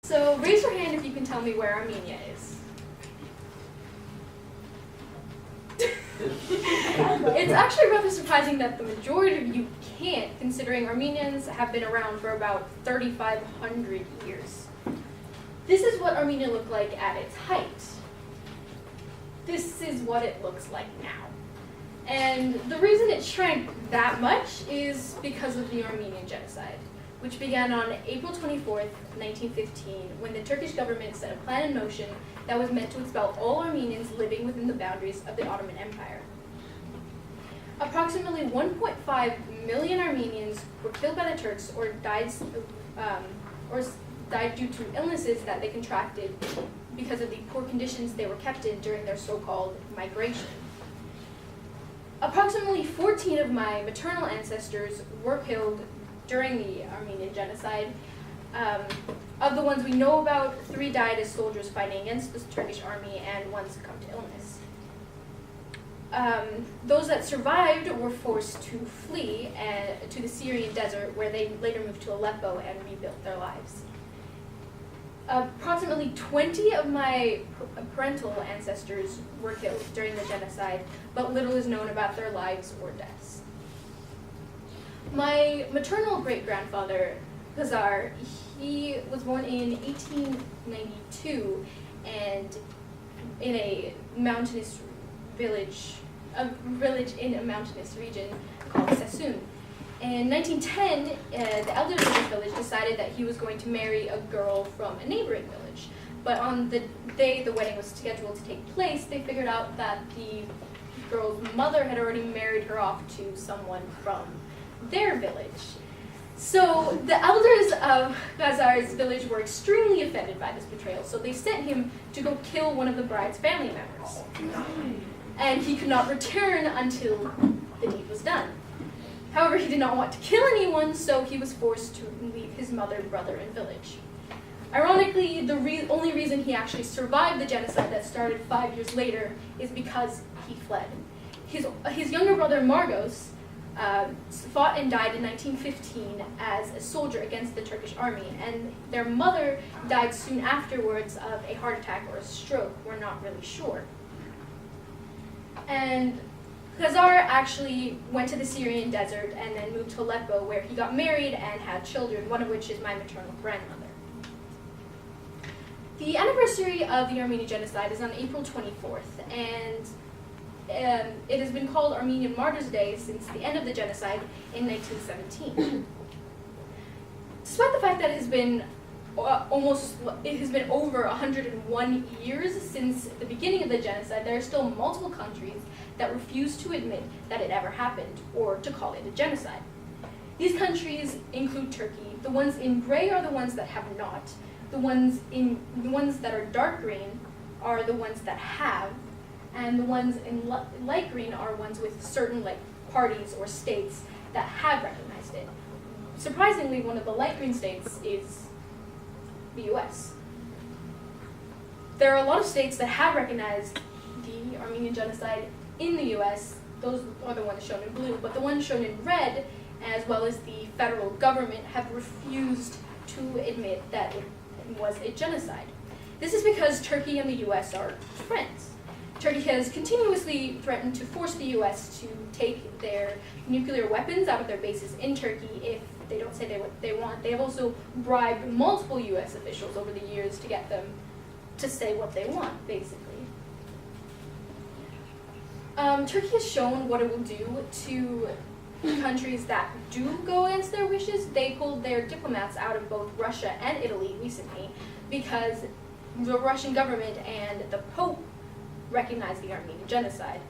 So raise your hand if you can tell me where Armenia is. It's actually rather surprising that the majority of you can't, considering Armenians have been around for about 3,500 years. This is what Armenia looked like at its height. This is what it looks like now. And the reason it shrank that much is because of the Armenian genocide, which began on April 24th, 1915, when the Turkish government set a plan in motion that was meant to expel all Armenians living within the boundaries of the Ottoman Empire. Approximately 1.5 million Armenians were killed by the Turks or died due to illnesses that they contracted because of the poor conditions they were kept in during their so-called migration. Approximately 14 of my maternal ancestors were killed during the Armenian genocide. Of the ones we know about, 3 died as soldiers fighting against the Turkish army, and 1 succumbed to illness. Those that survived were forced to flee to the Syrian desert, where they later moved to Aleppo and rebuilt their lives. Approximately 20 of my parental ancestors were killed during the genocide, but little is known about their lives or deaths. My maternal great-grandfather, Khazar, he was born in 1892 and in a mountainous village in a mountainous region called Sassoon. In 1910, the elders of this village decided that he was going to marry a girl from a neighboring village. But on the day the wedding was scheduled to take place, they figured out that the girl's mother had already married her off to someone from their village. So the elders of Khazar's village were extremely offended by this betrayal, so they sent him to go kill one of the bride's family members. And he could not return until the deed was done. However, he did not want to kill anyone, so he was forced to leave his mother, brother, and village. Ironically, the only reason he actually survived the genocide that started 5 years later is because he fled. His younger brother, Margos, fought and died in 1915 as a soldier against the Turkish army, and their mother died soon afterwards of a heart attack or a stroke. We're not really sure. And Khazar actually went to the Syrian desert and then moved to Aleppo, where he got married and had children, one of which is my maternal grandmother. The anniversary of the Armenian genocide is on April 24th, and it has been called Armenian Martyrs' Day since the end of the genocide in 1917. Despite the fact that it has been over 101 years since the beginning of the genocide, there are still multiple countries that refuse to admit that it ever happened or to call it a genocide. These countries include Turkey. The ones in gray are the ones that have not. The ones that are dark green are the ones that have, and the ones in light green are ones with certain parties or states that have recognized it. Surprisingly, one of the light green states is the US. There are a lot of states that have recognized the Armenian genocide in the US. Those are the ones shown in blue, but the ones shown in red, as well as the federal government, have refused to admit that it was a genocide. This is because Turkey and the US are friends. Turkey has continuously threatened to force the US to take their nuclear weapons out of their bases in Turkey if they don't say what they want. They have also bribed multiple US officials over the years to get them to say what they want, basically. Turkey has shown what it will do to countries that do go against their wishes. They pulled their diplomats out of both Russia and Italy recently because the Russian government and the Pope recognized the Armenian genocide.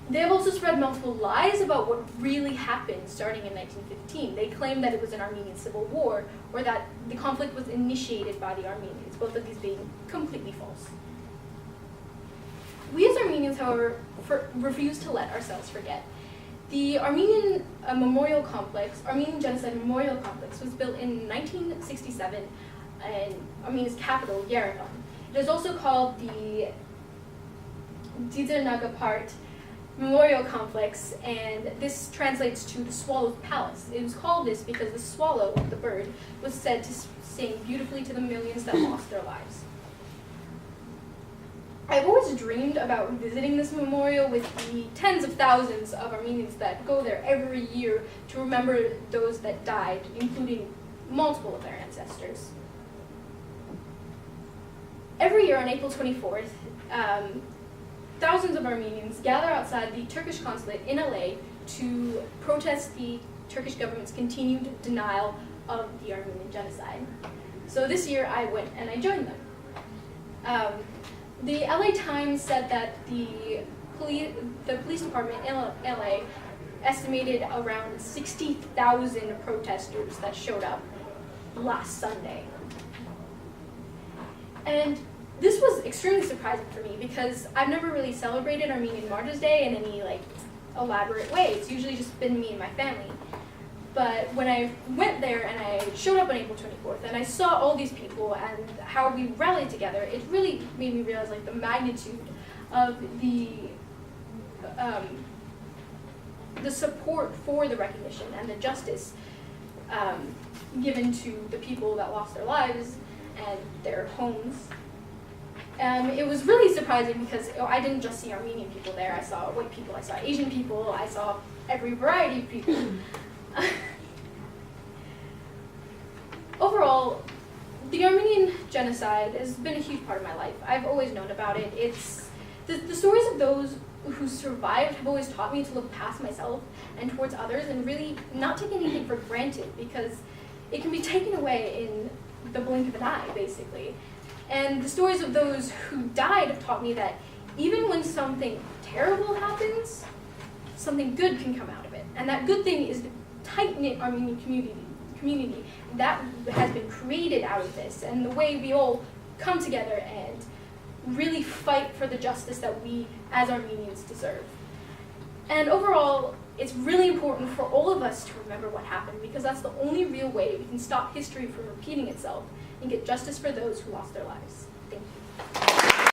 They have also spread multiple lies about what really happened starting in 1915. They claim that it was an Armenian civil war or that the conflict was initiated by the Armenians, both of these being completely false. We as Armenians, however, refuse to let ourselves forget. The Armenian Armenian Genocide Memorial Complex was built in 1967 in Armenia's capital, Yerevan. It is also called the Dizernagapart memorial complex, and this translates to the Swallow's Palace. It was called this because the swallow, the bird, was said to sing beautifully to the millions that lost their lives. I've always dreamed about visiting this memorial with the tens of thousands of Armenians that go there every year to remember those that died, including multiple of their ancestors. Every year on April 24th, thousands of Armenians gather outside the Turkish consulate in LA to protest the Turkish government's continued denial of the Armenian genocide. So this year I went and I joined them. The LA Times said that the police department in LA estimated around 60,000 protesters that showed up last Sunday. And this was extremely surprising for me because I've never really celebrated Armenian Martyrs' Day in any elaborate way. It's usually just been me and my family. But when I went there and I showed up on April 24th and I saw all these people and how we rallied together, it really made me realize the magnitude of the support for the recognition and the justice given to the people that lost their lives and their homes. It was really surprising because I didn't just see Armenian people there. I saw white people, I saw Asian people, I saw every variety of people. Overall, the Armenian genocide has been a huge part of my life. I've always known about it. It's the stories of those who survived have always taught me to look past myself and towards others and really not take anything for granted because it can be taken away in the blink of an eye, basically. And the stories of those who died have taught me that even when something terrible happens, something good can come out of it. And that good thing is the tight-knit Armenian community that has been created out of this, and the way we all come together and really fight for the justice that we as Armenians deserve. And overall, it's really important for all of us to remember what happened because that's the only real way we can stop history from repeating itself and get justice for those who lost their lives. Thank you.